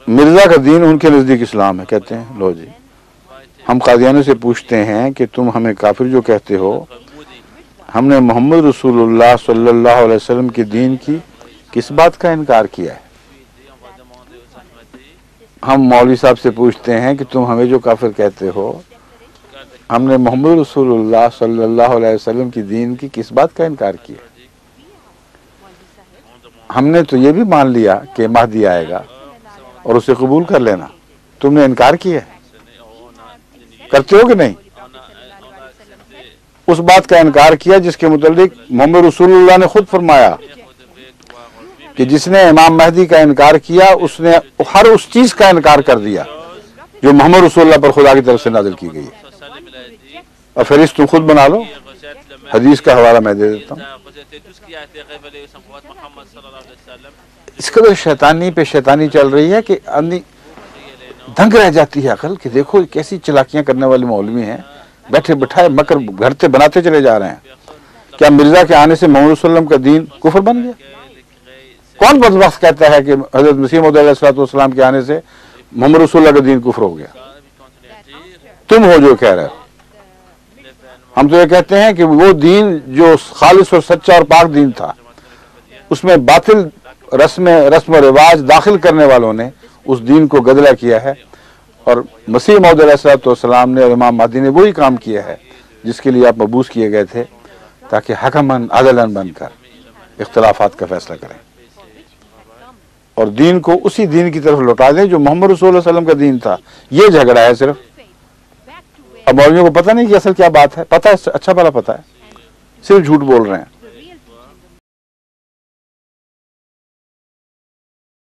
مرزا کا دین ان کے نزدیک اسلام ہے. کہتے ہیں لو جی ہم قادیانیوں سے پوچھتے ہیں کہ تم ہمیں کافر جو کہتے ہو، ہم نے محمد رسول اللہ صلی اللہ علیہ وسلم کے دین کی کس بات کا انکار کیا ہے؟ ہم مولوی صاحب سے پوچھتے ہیں کہ تم ہمیں جو کافر کہتے ہو، ہم نے محمد رسول اللہ صلی اللہ علیہ وسلم کی دین کی کس بات کا انکار کیا؟ ہم نے تو یہ بھی مان لیا کہ مہدی آئے گا اور اسے قبول کر لینا، تم نے انکار کیا ہے. کرتے ہو کہ نہیں؟ اس بات کا انکار کیا جس کے متعلق محمد رسول اللہ نے خود فرمایا کہ جس نے امام مہدی کا انکار کیا اس نے ہر اس چیز کا انکار کر دیا جو محمد رسول اللہ پر خدا کی طرف سے نازل کی گئی ہے. اور فہرست تم خود بنا لو، حدیث کا حوالہ میں دے دیتا ہوں. اس قدر شیطانی پہ شیطانی چل رہی ہے کہ آدمی دنگ رہ جاتی ہے عقل کہ دیکھو کیسی چلاکیاں کرنے والے مولوی ہیں، بیٹھے بٹھائے مکر گھرتے بناتے چلے جا رہے ہیں. کیا مرزا کے آنے سے محمد صلی اللہ علیہ وسلم کا دین کفر بن گیا؟ کون بدبخت کہتا ہے کہ حضرت مسیح موعود علیہ السلام کے آنے سے محمد رسول اللہ کا دین کفر ہو گیا؟ تم ہو جو کہہ رہے ہو. ہم تو یہ کہتے ہیں کہ وہ دین جو خالص اور سچا اور پاک دین تھا، اس میں باطل رسم و رواج داخل کرنے والوں نے اس دین کو گدلا کیا ہے، اور مسیح موعود علیہ السلام نے اور امام مہدی نے وہی کام کیا ہے جس کے لیے آپ مبعوث کیے گئے تھے، تاکہ حکماً عدلاً بن کر اختلافات کا فیصلہ کریں اور دین کو اسی دین کی طرف لوٹا دیں جو محمد رسول اللہ علیہ وسلم کا دین تھا. یہ جھگڑا ہے صرف. اب مولویوں کو پتہ نہیں کہ اصل کیا بات ہے. پتہ ہے، اچھا بھلا پتہ ہے، صرف جھوٹ بول رہے ہیں.